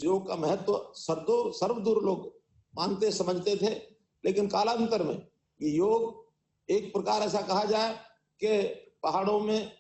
योग का महत्व सर्वदूर लोग मानते समझते थे, लेकिन कालांतर में ये योग एक प्रकार ऐसा कहा जाए कि पहाड़ों में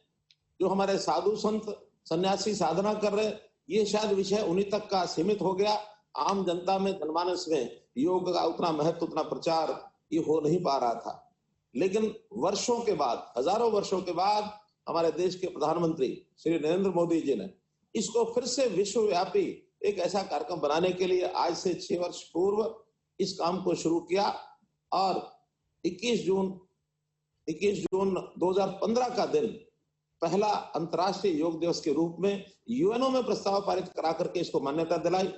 जो हमारे साधु संत सन्यासी साधना कर रहे, ये शायद विषय उन्हीं तक का सीमित हो गया। आम जनता में, जनमानस में योग का उतना महत्व, उतना प्रचार ये हो नहीं पा रहा था। लेकिन वर्षों के बाद, हजारों वर्षों के बाद हमारे देश के प्रधानमंत्री श्री नरेंद्र मोदी जी ने इसको फिर से विश्वव्यापी एक ऐसा कार्यक्रम बनाने के लिए आज से 6 वर्ष पूर्व इस काम को शुरू किया और 21 जून 2015 का दिन पहला अंतर्राष्ट्रीय योग दिवस के रूप में यूएनओ में प्रस्ताव पारित करा करके इसको मान्यता दिलाई।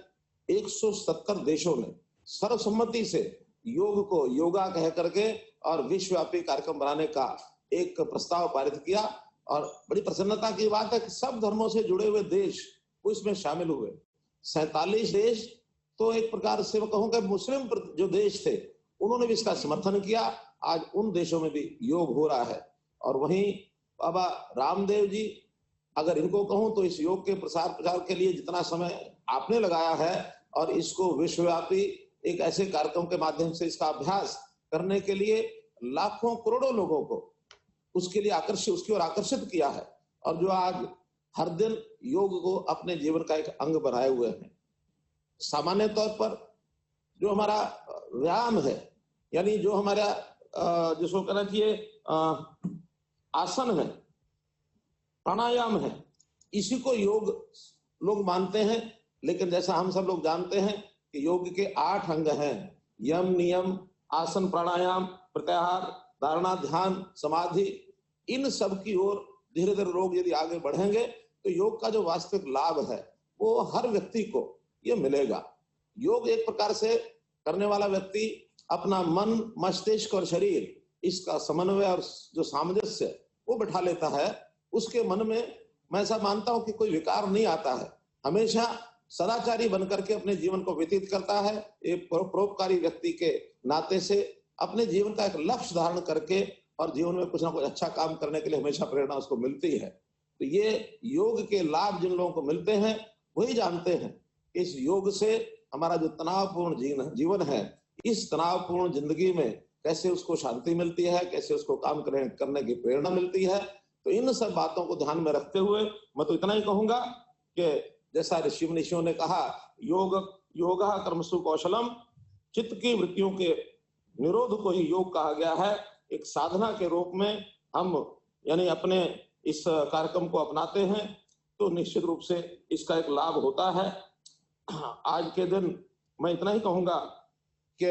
170 देशों ने सर्वसम्मति से योग को योगा कह करके और विश्वव्यापी कार्यक्रम बनाने का एक प्रस्ताव पारित किया और बड़ी प्रसन्नता की बात है कि सब धर्मों से जुड़े हुए देश उसमें शामिल हुए। 47 देश, तो एक प्रकार से मैं कहूंगा मुस्लिम जो देश थे उन्होंने भी इसका समर्थन किया। आज उन देशों में भी योग हो रहा है। और वहीं बाबा रामदेव जी, अगर इनको कहूं तो इस योग के प्रचार के लिए जितना समय आपने लगाया है और इसको विश्वव्यापी एक ऐसे कार्यक्रम के माध्यम से इसका अभ्यास करने के लिए लाखों करोड़ों लोगों को उसके लिए उसकी ओर आकर्षित किया है और जो आज हर दिन योग को अपने जीवन का एक अंग बनाए हुए हैं। सामान्य तौर पर जो हमारा व्यायाम है, यानी जो हमारा जिसको कहना चाहिए आसन है, प्राणायाम है, इसी को योग लोग मानते हैं। लेकिन जैसा हम सब लोग जानते हैं कि योग के 8 अंग हैं, यम, नियम, आसन, प्राणायाम, प्रत्याहार, धारणा, ध्यान, समाधि। इन सब की ओर धीरे धीरे लोग यदि आगे बढ़ेंगे तो योग का जो वास्तविक लाभ है वो हर व्यक्ति को ये मिलेगा। योग एक प्रकार से करने वाला व्यक्ति अपना मन, मस्तिष्क और शरीर इसका समन्वय और जो सामंजस्य वो बिठा लेता है। उसके मन में मैं ऐसा मानता हूं कि कोई विकार नहीं आता है, हमेशा सदाचारी बनकर के अपने जीवन को व्यतीत करता है। एक परोपकारी व्यक्ति के नाते से अपने जीवन का एक लक्ष्य धारण करके और जीवन में कुछ ना कुछ अच्छा काम करने के लिए हमेशा प्रेरणा उसको मिलती है। तो ये योग के लाभ जिन लोगों को मिलते हैं वही जानते हैं इस योग से हमारा जो तनावपूर्ण जीवन है, इस तनावपूर्ण जिंदगी में कैसे उसको शांति मिलती है, कैसे उसको काम करने की प्रेरणा मिलती है। तो इन सब बातों को ध्यान में रखते हुए मैं तो इतना ही कहूंगा कि जैसा ऋषि मुनियों ने कहा, योगा कर्मसु कौशलम, चित्त की वृत्तियों के निरोध को ही योग कहा गया है। एक साधना के रूप में हम यानी अपने इस कार्यक्रम को अपनाते हैं तो निश्चित रूप से इसका एक लाभ होता है। आज के दिन मैं इतना ही कहूंगा कि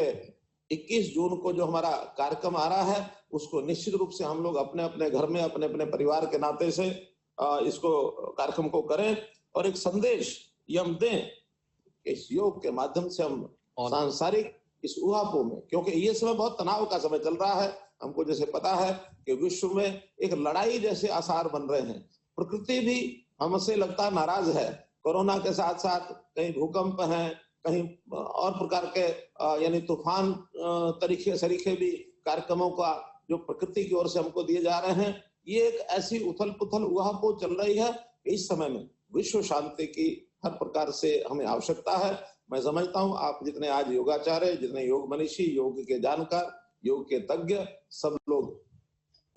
21 जून को जो हमारा कार्यक्रम आ रहा है उसको निश्चित रूप से हम लोग अपने अपने घर में अपने अपने परिवार के नाते से इसको कार्यक्रम को करें और एक संदेश ये हम दें। इस योग के माध्यम से हम सांसारिक इस ऊहापोह में, क्योंकि ये समय बहुत तनाव का समय चल रहा है, हमको जैसे पता है कि विश्व में एक लड़ाई जैसे आसार बन रहे हैं। प्रकृति भी हमसे लगता नाराज है। कोरोना के साथ साथ कहीं भूकंप हैं, कहीं और प्रकार के यानी तूफान तरीके भी कार्यक्रमों का जो प्रकृति की ओर से हमको दिए जा रहे हैं। ये एक ऐसी उथल पुथल ऊहापोह चल रही है। इस समय में विश्व शांति की हर प्रकार से हमें आवश्यकता है। मैं समझता हूं आप जितने आज योगाचार्य, जितने योग मनीषी, योग के जानकार, योग के तज्ञ, सब लोग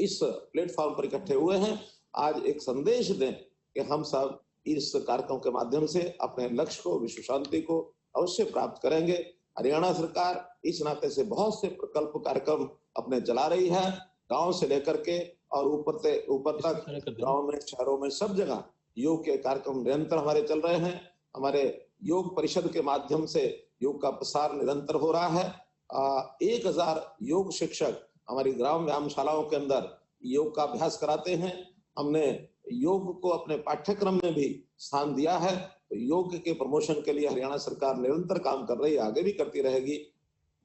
इस प्लेटफॉर्म पर इकट्ठे हुए हैं। आज एक संदेश दें कि हम सब इस कार्यक्रम के माध्यम से अपने लक्ष्य को, विश्व शांति को अवश्य प्राप्त करेंगे। हरियाणा सरकार इस नाते से बहुत से प्रकल्प कार्यक्रम अपने चला रही है, गांव से लेकर के और ऊपर तक गांव में, शहरों में, सब जगह योग के कार्यक्रम निरंतर हमारे चल रहे हैं। हमारे योग परिषद के माध्यम से योग का प्रसार निरंतर हो रहा है। 1000 योग शिक्षक हमारी ग्राम व्यायामशालाओं के अंदर योग का अभ्यास कराते हैं। हमने योग को अपने पाठ्यक्रम में भी स्थान दिया है। तो योग के प्रमोशन के लिए हरियाणा सरकार निरंतर काम कर रही है, आगे भी करती रहेगी।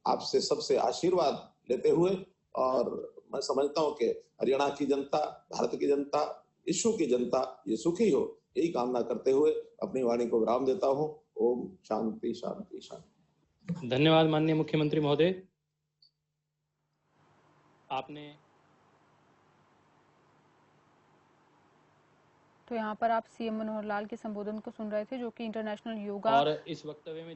आपसे सबसे आशीर्वाद लेते हुए, और मैं समझता हूं कि हरियाणा की जनता, भारत की जनता, विश्व की जनता ये सुखी हो, यही कामना करते हुए अपनी वाणी को विराम देता हूं। ओम शांति शांति शांति। धन्यवाद माननीय मुख्यमंत्री महोदय। आपने तो यहाँ पर आप सीएम मनोहर लाल के संबोधन को सुन रहे थे, जो कि इंटरनेशनल योगा और इस वक्तव्य में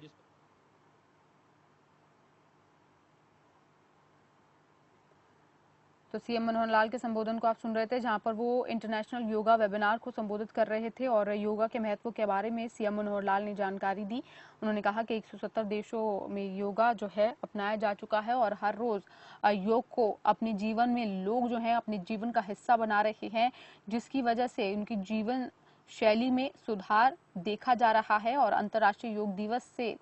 तो सीएम मनोहर लाल के संबोधन को आप सुन रहे थे, जहां पर वो इंटरनेशनल योगा वेबिनार को संबोधित कर रहे थे और योगा के महत्व के बारे में सीएम मनोहर लाल ने जानकारी दी। उन्होंने कहा कि 170 देशों में योगा जो है अपनाया जा चुका है और हर रोज योग को अपने जीवन में लोग जो है अपने जीवन का हिस्सा बना रहे हैं, जिसकी वजह से उनकी जीवन शैली में सुधार देखा जा रहा है। और अंतर्राष्ट्रीय योग दिवस से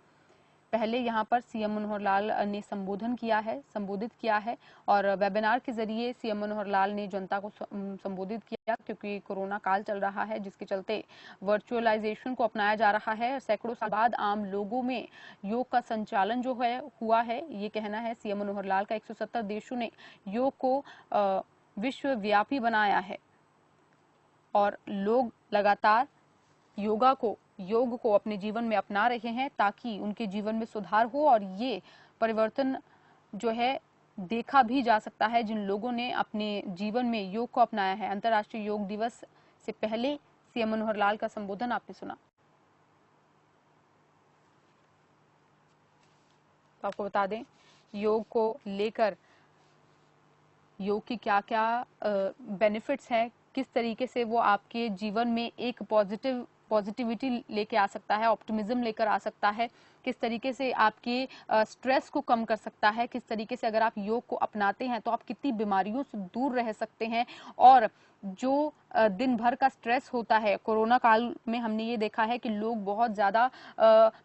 पहले यहाँ पर सीएम मनोहर लाल ने संबोधित किया है और वेबिनार के जरिए सीएम मनोहर लाल ने जनता को संबोधित किया, क्योंकि कोरोना काल चल रहा है, जिसके चलते वर्चुअलाइजेशन को अपनाया जा रहा है। सैकड़ों साल बाद आम लोगों में योग का संचालन जो है हुआ है, ये कहना है सीएम मनोहर लाल का। 170 देशों ने योग को विश्वव्यापी बनाया है और लोग लगातार योग को अपने जीवन में अपना रहे हैं ताकि उनके जीवन में सुधार हो। और ये परिवर्तन जो है देखा भी जा सकता है जिन लोगों ने अपने जीवन में योग को अपनाया है। अंतर्राष्ट्रीय योग दिवस से पहले सीएम मनोहर लाल का संबोधन आपने सुना। तो आपको बता दें, योग को लेकर योग की क्या क्या बेनिफिट्स हैं, किस तरीके से वो आपके जीवन में एक पॉजिटिविटी लेके आ सकता है, ऑप्टिमिज्म लेकर आ सकता है, किस तरीके से आपके स्ट्रेस को कम कर सकता है, किस तरीके से अगर आप योग को अपनाते हैं तो आप कितनी बीमारियों से दूर रह सकते हैं। और जो दिन भर का स्ट्रेस होता है, कोरोना काल में हमने ये देखा है कि लोग बहुत ज़्यादा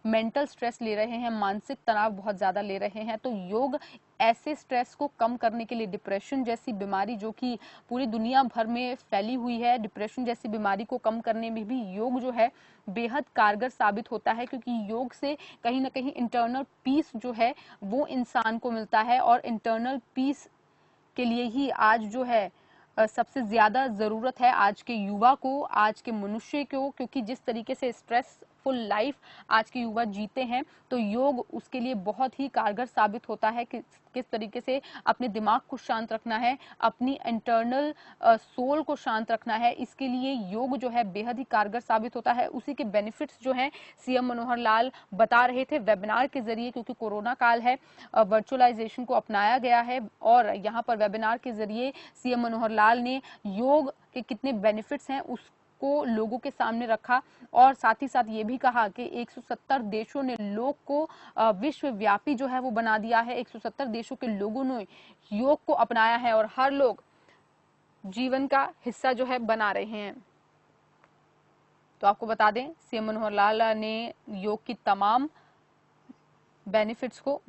मेंटल स्ट्रेस ले रहे हैं, मानसिक तनाव बहुत ज़्यादा ले रहे हैं। तो योग ऐसे स्ट्रेस को कम करने के लिए, डिप्रेशन जैसी बीमारी जो कि पूरी दुनिया भर में फैली हुई है, डिप्रेशन जैसी बीमारी को कम करने में भी योग जो है बेहद कारगर साबित होता है, क्योंकि योग से कहीं ना कहीं इंटरनल पीस जो है वो इंसान को मिलता है। और इंटरनल पीस के लिए ही आज जो है सबसे ज्यादा जरूरत है आज के युवा को, आज के मनुष्य को, क्योंकि जिस तरीके से स्ट्रेसफुल लाइफ आज के युवा जीते हैं, तो योग उसके लिए बहुत ही कारगर साबित होता है कि किस तरीके से अपने दिमाग को शांत रखना है, अपनी इंटरनल सोल को शांत रखना है। इसके लिए योग जो है बेहद ही कारगर साबित होता है। उसी के बेनिफिट्स जो हैं सीएम मनोहर लाल बता रहे थे वेबिनार के जरिए, क्योंकि कोरोना काल है, वर्चुअलाइजेशन को अपनाया गया है और यहाँ पर वेबिनार के जरिए सीएम मनोहर लाल ने योग के कितने बेनिफिट्स हैं उसको लोगों के सामने रखा। और साथ ही साथ ये भी कहा कि 170 देशों ने योग को विश्वव्यापी जो है वो बना दिया है। 170 देशों के लोगों ने योग को अपनाया है और हर लोग जीवन का हिस्सा जो है बना रहे हैं। तो आपको बता दें, सीएम मनोहर लाल ने योग की तमाम बेनिफिट्स को